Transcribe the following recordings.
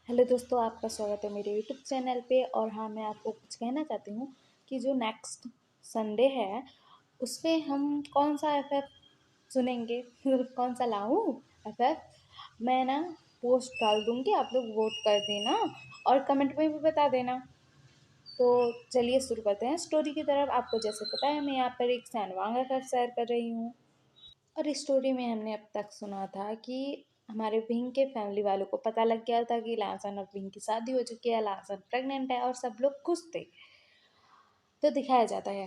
Hello दोस्तों, आपका स्वागत है मेरे यूट्यूब चैनल पे। और हाँ, मैं आपको कुछ कहना चाहती हूँ कि जो नेक्स्ट संडे है उस पे हम कौन सा एफएफ चुनेंगे। मतलब कौन सा लाऊं एफएफ। मैं ना पोस्ट डाल दूँगी, आप लोग वोट कर देना और कमेंट में भी बता देना। तो चलिए शुरू करते हैं स्टोरी की तरफ। आपको जैसे पता है, मैं यहाँ पर एक सैनवांग एफएफ शेयर कर रही हूँ। और इस स्टोरी में हमने अब तक सुना था कि हमारे विंग के फैमिली वालों को पता लग गया था कि लासन और विंग की शादी हो चुकी है, लासन प्रेग्नेंट है और सब लोग खुश थे। तो दिखाया जाता है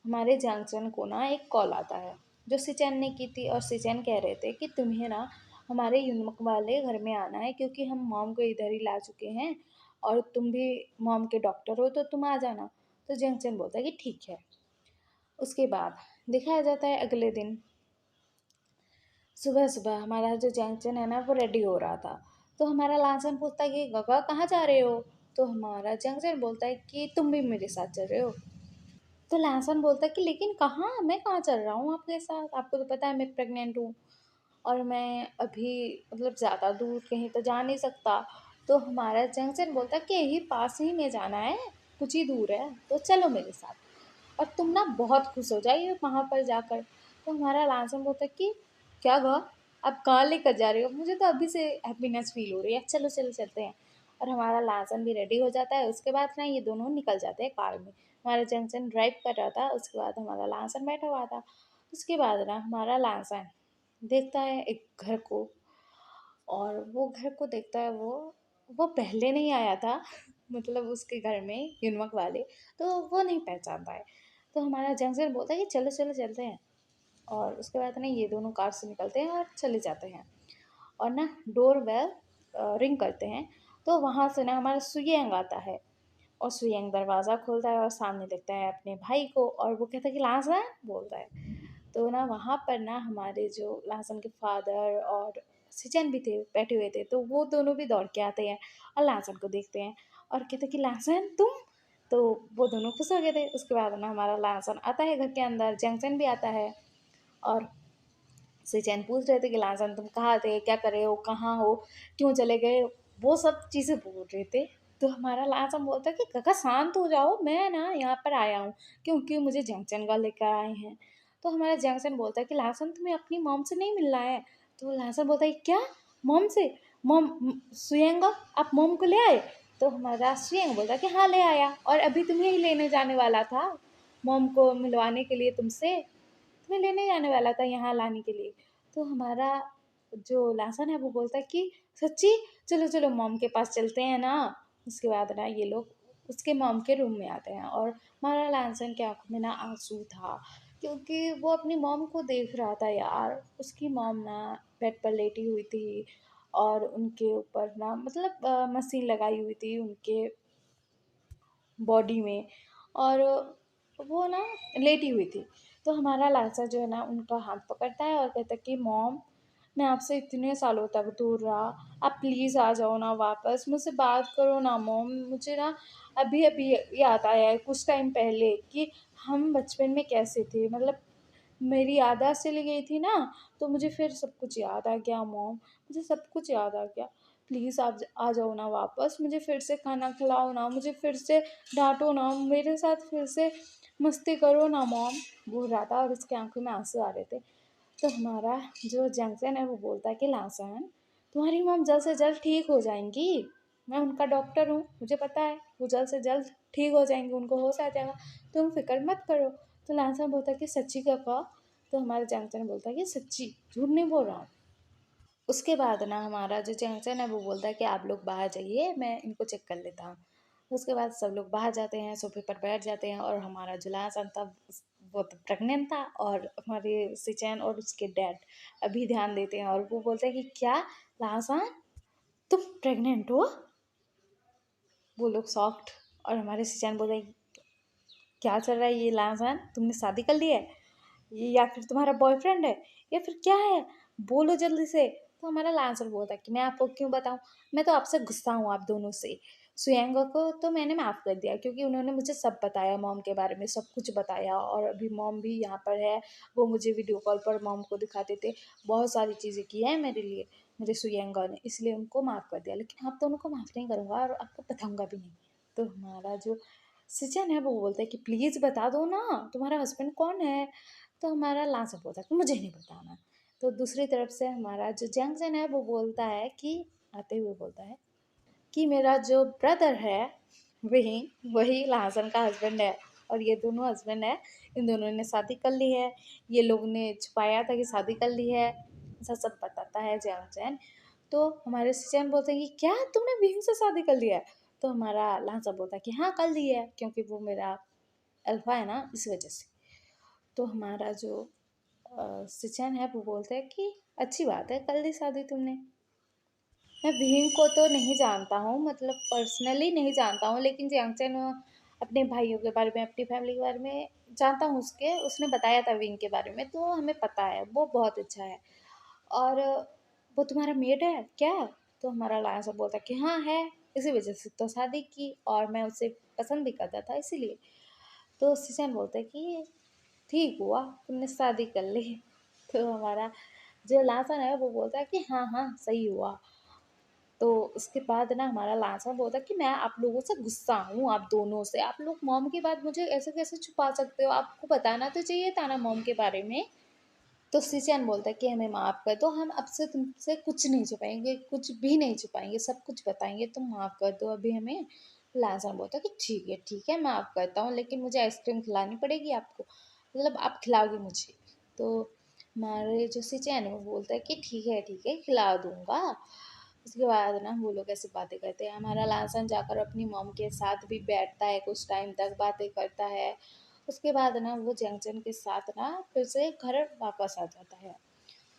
हमारे जैंगचन को ना एक कॉल आता है जो सिचैन ने की थी। और सिचैन कह रहे थे कि तुम्हें ना हमारे यूनमक वाले घर में आना है क्योंकि हम मॉम को इधर ही ला चुके हैं और तुम भी मॉम के डॉक्टर हो तो तुम आ जाना। तो जैंगचन बोलता है कि ठीक है। उसके बाद दिखाया जाता है अगले दिन सुबह सुबह हमारा जो जैंगचन है ना वो रेडी हो रहा था। तो हमारा लासन पूछता है कि गगा कहाँ जा रहे हो। तो हमारा जैंगचन बोलता है कि तुम भी मेरे साथ चल रहे हो। तो लासन बोलता है कि लेकिन कहाँ, मैं कहाँ चल रहा हूँ आपके साथ, आपको तो पता है मैं प्रेग्नेंट हूँ और मैं अभी मतलब ज़्यादा दूर कहीं तो जा नहीं सकता। तो हमारा जंक्शन बोलता है कि यही पास ही में जाना है, कुछ ही दूर है तो चलो मेरे साथ और तुम ना बहुत खुश हो जाइए वहाँ पर जाकर। तो हमारा लालसन बोलता है कि क्या गा, आप कहाँ लेकर जा रहे हो, मुझे तो अभी से हैप्पीनेस फील हो रही है, चलो चलो चलते हैं। और हमारा लालसन भी रेडी हो जाता है। उसके बाद ना ये दोनों निकल जाते हैं कार में। हमारा जंक्शन ड्राइव कर रहा था, उसके बाद हमारा लालसन बैठा हुआ था। उसके बाद ना हमारा लालसन देखता है एक घर को। और वो घर को देखता है, वो पहले नहीं आया था मतलब उसके घर में युनमक वाले, तो वो नहीं पहचानता है। तो हमारा जंक्शन बोलता है कि चलो चलो चलते हैं। और उसके बाद ना ये दोनों कार से निकलते हैं और चले जाते हैं। और ना डोर बेल रिंग करते हैं। तो वहाँ से ना हमारा सुयंग आता है। और सुयंग दरवाज़ा खोलता है और सामने देखता है अपने भाई को और वो कहता है कि लासन बोलता है। तो ना वहाँ पर ना हमारे जो लासन के फादर और सिचन भी थे, बैठे हुए थे। तो वो दोनों भी दौड़ के आते हैं और लासन को देखते हैं और कहते हैं कि लासन तुम। तो वो दोनों खुश हो गए थे। उसके बाद ना हमारा लासन आता है घर के अंदर, जंक्शन भी आता है। और सिचन पूछ रहे थे कि लासन तुम कहाँ थे, क्या कर रहे हो, कहाँ हो, क्यों चले गए, वो सब चीज़ें बोल रहे थे। तो हमारा लासन बोलता है कि काका शांत हो जाओ, मैं ना यहाँ पर आया हूँ क्योंकि मुझे जंक्शन का लेकर आए हैं। तो हमारा जंक्शन बोलता है कि लासन तुम्हें अपनी मॉम से नहीं मिलना है। तो लासन बोलता है क्या, मॉम से, मॉम सुयंगा आप मॉम को ले आए। तो हमारा सुयंग बोलता है कि हाँ ले आया और अभी तुम्हें ही लेने जाने वाला था मॉम को मिलवाने के लिए तुमसे, तुम्हें लेने जाने वाला था यहाँ लाने के लिए। तो हमारा जो लासन है वो बोलता है कि सच्ची, चलो चलो मॉम के पास चलते हैं ना। उसके बाद ना ये लोग उसके मॉम के रूम में आते हैं और हमारा लासन के आंखों में ना आंसू था क्योंकि वो अपनी मॉम को देख रहा था यार। उसकी मॉम ना बेड पर लेटी हुई थी और उनके ऊपर ना मतलब मशीन लगाई हुई थी उनके बॉडी में। और वो ना लेटी हुई थी। तो हमारा लालचा जो है ना उनका हाथ पकड़ता है और कहता है कि मॉम, मैं आपसे इतने सालों तक दूर रहा, आप प्लीज़ आ जाओ ना वापस, मुझसे बात करो ना मॉम। मुझे ना अभी अभी याद आया है कुछ टाइम पहले कि हम बचपन में कैसे थे, मतलब मेरी याददाश्त चली गई थी ना, तो मुझे फिर सब कुछ याद आ गया मॉम, मुझे सब कुछ याद आ गया। प्लीज़ आप आ जाओ ना वापस, मुझे फिर से खाना खिलाओ ना, मुझे फिर से डाँटो ना, मेरे साथ फिर से मस्ती करो ना मॉम, बोल रहा था और उसकी आँखों में आँसू आ रहे थे। तो हमारा जो जंक्शन है वो बोलता है कि लासन, तुम्हारी मॉम जल्द से जल्द ठीक हो जाएँगी, मैं उनका डॉक्टर हूँ, मुझे पता है वो जल्द से जल्द ठीक हो जाएँगी, उनको होश आ जाएगा, तुम फ़िक्र मत करो। तो लासन बोलता है कि सच्ची काका। तो हमारा जंक्शन बोलता है कि सच्ची, झूठ नहीं बोल रहा हूँ। उसके बाद ना हमारा जो जंक्शन है वो बोलता है कि आप लोग बाहर जाइए, मैं इनको चेक कर लेता हूँ। उसके बाद सब लोग बाहर जाते हैं, सोफे पर बैठ जाते हैं और हमारा जो लासन था वो तो प्रेग्नेंट था। और हमारे सिचैन और उसके डैड अभी ध्यान देते हैं और वो बोलते हैं कि क्या लासन, तुम प्रेग्नेंट हो। वो लोग सॉफ्ट। और हमारे सिचैन बोलते हैं क्या चल रहा है ये लासन, तुमने शादी कर ली है, ये या फिर तुम्हारा बॉयफ्रेंड है या फिर क्या है, बोलो जल्दी से। तो हमारा लांसर बोलता है कि मैं आपको क्यों बताऊं, मैं तो आपसे गुस्सा हूँ आप दोनों से। सुयंगा को तो मैंने माफ़ कर दिया क्योंकि उन्होंने मुझे सब बताया, मॉम के बारे में सब कुछ बताया और अभी मॉम भी यहाँ पर है, वो मुझे वीडियो कॉल पर मॉम को दिखाते थे, बहुत सारी चीज़ें की हैं मेरे लिए। मेरे सुयंगा ने, इसलिए उनको माफ़ कर दिया, लेकिन आप दोनों को माफ़ नहीं करूँगा और आपको बताऊँगा भी नहीं। तो हमारा जो सिचन है वो बोलता है कि प्लीज़ बता दो ना, तुम्हारा हस्बैंड कौन है? तो हमारा लांसर बोलता है कि मुझे नहीं बताना। तो दूसरी तरफ से हमारा जो जैंगचैन है वो बोलता है कि आते हुए बोलता है कि मेरा जो ब्रदर है वही वही लाजन का हस्बैंड है, और ये दोनों हस्बैंड है, इन दोनों ने शादी कर ली है, ये लोग ने छुपाया था कि शादी कर ली है, ऐसा सब बताता है जैंगचैन। तो हमारे सिचैन बोलते हैं कि क्या तुमने बीन से शादी कर लिया है? तो हमारा लांसा बोलता है कि हाँ कर ली है, क्योंकि वो मेरा अल्फा है ना, इस वजह से। तो हमारा जो सिचैन है वो बोलते हैं कि अच्छी बात है, कर ली शादी तुमने। मैं भीम को तो नहीं जानता हूँ, मतलब पर्सनली नहीं जानता हूँ, लेकिन जियांगचैन अपने भाइयों के बारे में, अपनी फैमिली के बारे में जानता हूँ, उसने बताया था विंग के बारे में, तो हमें पता है वो बहुत अच्छा है। और वो तुम्हारा मेड है क्या? तो हमारा लाया सब बोलता है कि हाँ है, इसी वजह से तो शादी की, और मैं उसे पसंद भी करता था इसीलिए। तो सिचैन बोलता है कि ठीक हुआ तुमने शादी कर ली। तो हमारा जो लासन है वो बोलता है कि हाँ हाँ सही हुआ। तो उसके बाद ना हमारा लास्ट बोलता है कि मैं आप लोगों से गुस्सा हूँ, आप दोनों से, आप लोग मॉम की बात मुझे ऐसे कैसे छुपा सकते हो, आपको बताना तो चाहिए था ना मॉम के बारे में। तो सिचैन बोलता है कि हमें माफ़ कर दो, हम अब से तुमसे कुछ नहीं छुपाएंगे, कुछ भी नहीं छुपाएंगे, सब कुछ बताएंगे, तुम माफ़ कर दो अभी हमें। लाजन बोलता है कि ठीक है माफ़ करता हूँ, लेकिन मुझे आइसक्रीम खिलानी पड़ेगी आपको, मतलब आप खिलाओगे मुझे। तो हमारे जो सिचैन है वो बोलता है कि ठीक है खिला दूंगा। उसके बाद ना वो लोग ऐसे बातें करते हैं, हमारा लासन जाकर अपनी मॉम के साथ भी बैठता है, कुछ टाइम तक बातें करता है। उसके बाद ना वो जंगचन के साथ ना फिर से घर वापस आ जाता है।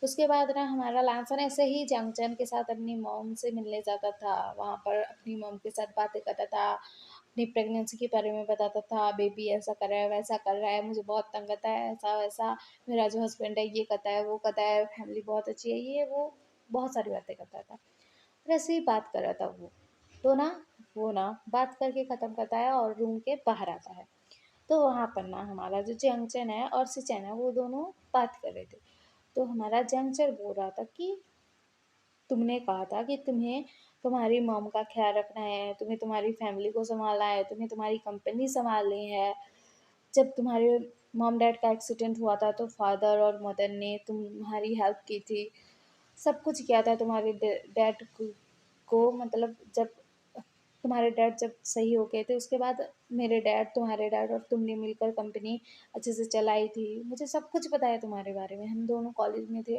उसके बाद ना हमारा लांसन ऐसे ही जंगचन के साथ अपनी मॉम से मिलने जाता था, वहाँ पर अपनी मॉम के साथ बातें करता था, अपनी प्रेगनेंसी के बारे में बताता था, बेबी ऐसा कर रहा है वैसा कर रहा है, मुझे बहुत तंग करता है ऐसा वैसा, मेरा जो हस्बैंड है ये करता है वो करता है, फैमिली बहुत अच्छी है, ये वो बहुत सारी बातें करता था। और ऐसे ही बात कर रहा था वो। तो ना वो ना बात करके ख़त्म करता है और रूम के बाहर आता है। तो वहाँ पर ना हमारा जो जंगचन है और सिचैन है वो दोनों बात कर रहे थे। तो हमारा जंगचन बोल रहा था कि तुमने कहा था कि तुम्हें तुम्हारी मॉम का ख्याल रखना है, तुम्हें तुम्हारी फैमिली को संभालना है, तुम्हें तुम्हारी कंपनी संभालनी है। जब तुम्हारे मॉम डैड का एक्सीडेंट हुआ था तो फादर और मदर ने तुम्हारी हेल्प की थी, सब कुछ किया था तुम्हारे डैड को, मतलब जब तुम्हारे डैड जब सही हो गए थे उसके बाद मेरे डैड, तुम्हारे डैड और तुमने मिलकर कंपनी अच्छे से चलाई थी, मुझे सब कुछ पता है तुम्हारे बारे में, हम दोनों कॉलेज में थे।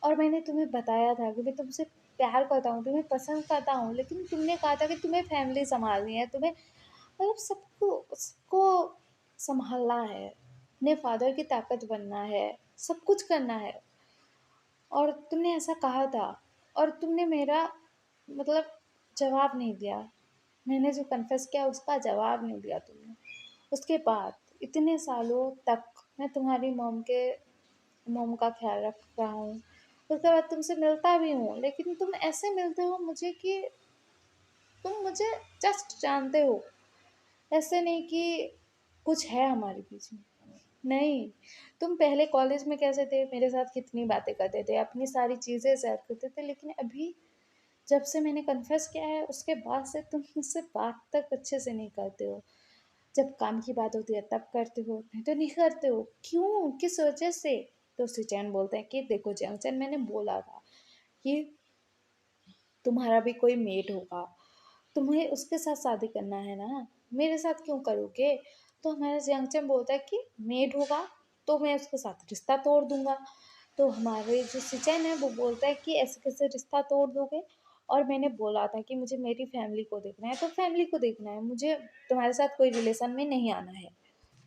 और मैंने तुम्हें बताया था कि मैं तुमसे प्यार करता हूँ, तुम्हें पसंद करता हूँ, लेकिन तुमने कहा था कि तुम्हें फैमिली संभालनी है, तुम्हें मतलब सबको सबको संभालना है, अपने फादर की ताकत बनना है, सब कुछ करना है। और तुमने ऐसा कहा था, और तुमने मेरा मतलब जवाब नहीं दिया, मैंने जो कन्फेस किया उसका जवाब नहीं दिया तुमने। उसके बाद इतने सालों तक मैं तुम्हारी मॉम का ख्याल रख रहा हूँ, उसके बाद तुमसे मिलता भी हूँ, लेकिन तुम ऐसे मिलते हो मुझे कि तुम मुझे जस्ट जानते हो, ऐसे नहीं कि कुछ है हमारे बीच में। नहीं, तुम पहले कॉलेज में कैसे थे, मेरे साथ कितनी बातें करते थे, अपनी सारी चीज़ें शेयर करते थे, लेकिन अभी जब से मैंने कन्फेस किया है उसके बाद से तुम मुझसे बात तक अच्छे से नहीं करते हो। जब काम की बात होती है तब करते हो, नहीं तो नहीं करते हो, क्यों, किस वजह से? तो सिचैन बोलते हैं कि देखो जंगचन, मैंने बोला था कि तुम्हारा भी कोई मेट होगा, तुम्हें उसके साथ शादी करना है ना, मेरे साथ क्यों करोगे? तो हमारा जंगचन बोलता है कि मेट होगा तो मैं उसके साथ रिश्ता तोड़ दूंगा। तो हमारे जो सिचैन है वो बोलता है कि ऐसे कैसे रिश्ता तोड़ दोगे, और मैंने बोला था कि मुझे मेरी फैमिली को देखना है, तो फैमिली को देखना है, मुझे तुम्हारे साथ कोई रिलेशन में नहीं आना है,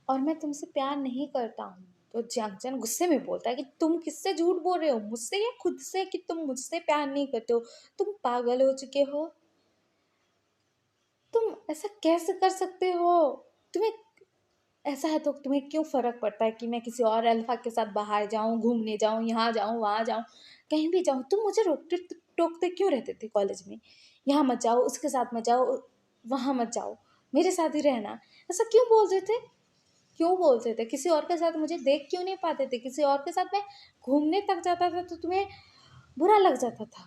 और मैं तुमसे प्यार नहीं करता हूँ। तो जंगचन गुस्से में बोलता है कि तुम किससे झूठ बोल रहे हो, मुझसे या खुद से, कि तुम मुझसे प्यार नहीं करते हो? तुम पागल हो चुके हो, तुम ऐसा कैसे कर सकते हो? तुम्हें ऐसा है तो तुम्हें क्यों फ़र्क पड़ता है कि मैं किसी और अल्फा के साथ बाहर जाऊँ, घूमने जाऊँ, यहाँ जाऊँ, वहाँ जाऊँ, कहीं भी जाऊँ? तुम मुझे रोकते टोकते क्यों रहते थे कॉलेज में? यहाँ मत जाओ, उसके साथ मत जाओ, वहाँ मत जाओ, मेरे साथ ही रहना। ऐसा क्यों बोलते थे? क्यों बोलते थे? किसी और के साथ मुझे देख क्यों नहीं पाते थे? किसी और के साथ मैं घूमने तक जाता था तो तुम्हें बुरा लग जाता था।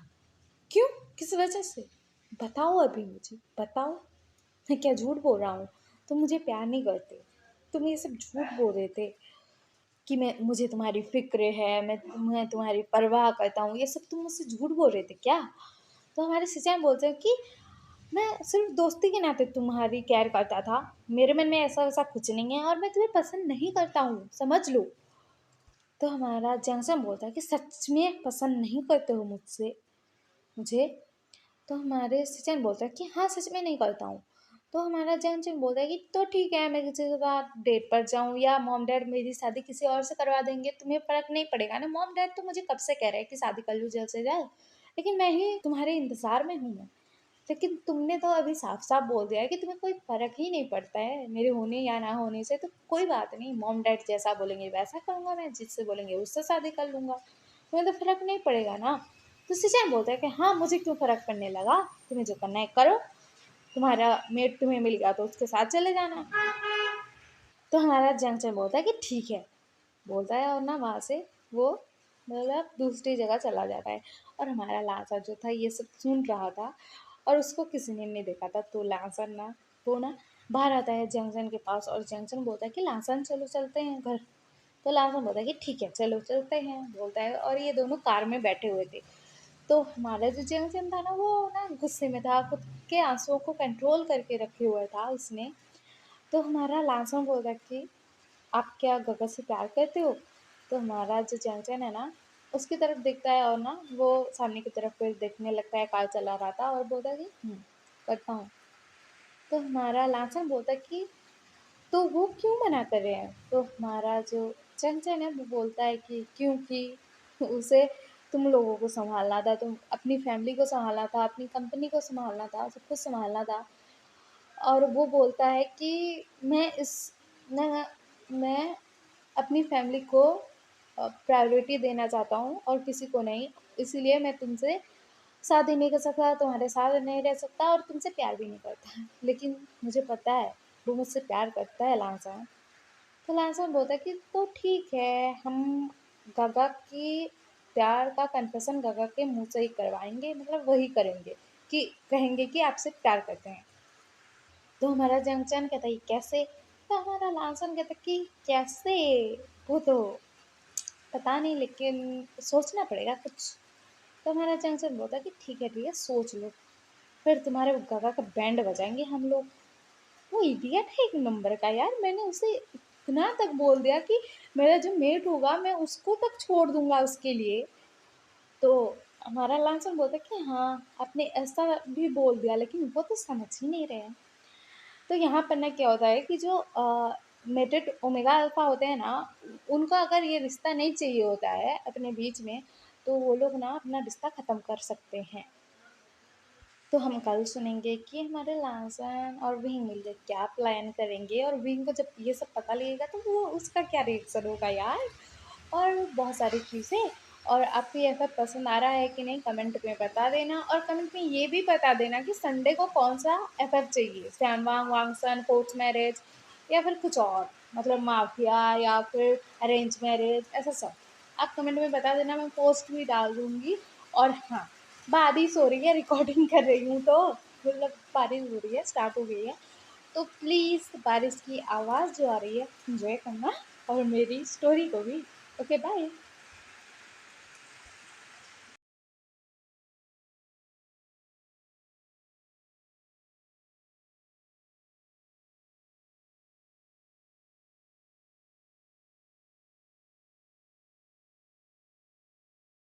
क्यों? किस वजह से? बताओ, अभी मुझे बताओ। मैं क्या झूठ बोल रहा हूँ? तुम मुझे प्यार नहीं करते, तुम ये सब झूठ बोल रहे थे कि मैं मुझे तुम्हारी फ़िक्र है, मैं तुम्हारी परवाह करता हूँ, ये सब तुम मुझसे झूठ बोल रहे थे क्या? तो हमारे सच्चाई बोलते हैं कि मैं सिर्फ़ दोस्ती के नाते तुम्हारी केयर करता था, मेरे मन में ऐसा-वैसा कुछ नहीं है और मैं तुम्हें पसंद नहीं करता हूँ, समझ लो। तो हमारा जंक्शन बोलता है कि सच में पसंद नहीं करते हो मुझे? तो हमारे सचिन बोलता है कि हाँ, सच में नहीं करता हूँ। तो हमारा जंक्शन बोलता है कि तो ठीक है, मैं किसी के साथ डेट पर जाऊँ या मॉम-डैड मेरी शादी किसी और से करवा देंगे, तुम्हें फ़र्क नहीं पड़ेगा ना। मॉम-डैड तो मुझे कब से कह रहे हैं कि शादी कर लो जल्द से जल्द, लेकिन मैं ही तुम्हारे इंतज़ार में हूँ मैं। लेकिन तुमने तो अभी साफ-साफ बोल दिया है कि तुम्हें कोई फ़र्क ही नहीं पड़ता है मेरे होने या ना होने से, तो कोई बात नहीं, मॉम-डैड जैसा बोलेंगे वैसा करूँगा मैं, जिससे बोलेंगे उससे शादी कर लूँगा। तुम्हें तो फ़र्क नहीं पड़ेगा ना। तो सचिन बोलता है कि हाँ, मुझे क्यों फ़र्क पड़ने लगा? तुम्हें जो करना है करो, तुम्हारा मेट तुम्हें मिल गया तो उसके साथ चले जाना। तो हमारा जंक्शन बोलता है कि ठीक है, बोलता है और ना वहाँ से वो मतलब दूसरी जगह चला जाता है। और हमारा लासा जो था ये सब सुन रहा था और उसको किसी ने नहीं देखा था, तो लासन ना वो ना बाहर आता है जंक्शन के पास और जंक्शन बोलता है कि लासन चलो चलते हैं घर। तो लासन बोलता है कि ठीक है चलो चलते हैं, बोलता है और ये दोनों कार में बैठे हुए थे। तो हमारा जो जंक्शन था ना वो ना गुस्से में था, खुद के आंसुओं को कंट्रोल करके रखे हुआ था उसने। तो हमारा लासन बोलता है कि आप क्या गगन से प्यार करते हो? तो हमारा जो चैंचन है ना, उसकी तरफ देखता है और ना वो सामने की तरफ फिर देखने लगता है, कार चला रहा था और बोलता है कि करता हूँ। तो हमारा लासन बोलता है कि तो वो क्यों मना कर रहे हैं? तो हमारा जो चंचन है वो बोलता है कि क्योंकि उसे तुम लोगों को सँभालना था, तुम अपनी फैमिली को सँभालना था, अपनी कंपनी को सँभालना था, सब कुछ सँभालना था। और वो बोलता है कि मैं मैं अपनी फैमिली को प्रायोरिटी देना चाहता हूँ और किसी को नहीं। इसीलिए मैं तुमसे शादी नहीं कर सकता, तुम्हारे साथ नहीं रह सकता और तुमसे प्यार भी नहीं करता। लेकिन मुझे पता है, वो मुझसे प्यार करता है लांसा। तो लांसा बोलता है कि तो ठीक है, हम गगा की प्यार का कन्फेशन गगा के मुँह से ही करवाएँगे, मतलब वही करेंगे कि कहेंगे कि आपसे प्यार करते हैं। तो हमारा जंक्शन कहता है ये कैसे? तो हमारा लांसन कहता है कि कैसे? वो तो पता नहीं लेकिन सोचना पड़ेगा कुछ। तो हमारा जंक्शन बोलता है कि ठीक है सोच लो। फिर तुम्हारे वो गगा का बैंड बजाएँगे हम लोग। वो इडियट है एक नंबर का यार, मैंने उसे इतना तक बोल दिया कि मेरा जो मेट होगा मैं उसको तक छोड़ दूँगा उसके लिए। तो हमारा लांसन बोलता है कि हाँ, आपने ऐसा भी बोल दिया लेकिन वो तो समझ ही नहीं रहे हैं। तो यहाँ पर ना क्या होता है कि जो मेटेड ओमेगा अल्फा होते हैं ना, उनको अगर ये रिश्ता नहीं चाहिए होता है अपने बीच में, तो वो लोग ना अपना रिश्ता ख़त्म कर सकते हैं। तो हम कल सुनेंगे कि हमारे लाजन और विंग मिलकर क्या प्लान करेंगे और विंग को जब ये सब पता लगेगा तो वो उसका क्या रिएक्शन होगा यार। और बहुत सारी चीज़ें। और आपको ये एफ़एफ पसंद आ रहा है कि नहीं कमेंट में बता देना और कमेंट में ये भी बता देना कि संडे को कौन सा एफ़एफ चाहिए, सैनवांग वांगसन, कोर्ट मैरिज या फिर कुछ और, मतलब माफिया या फिर अरेंज मैरिज, ऐसा सब आप कमेंट में बता देना, मैं पोस्ट भी डाल दूँगी। और हाँ, बारिश हो रही है, रिकॉर्डिंग कर रही हूँ तो मतलब बारिश हो रही है, स्टार्ट हो गई है, तो प्लीज़ बारिश की आवाज़ जो आ रही है एंजॉय करना और मेरी स्टोरी को भी। Okay bye.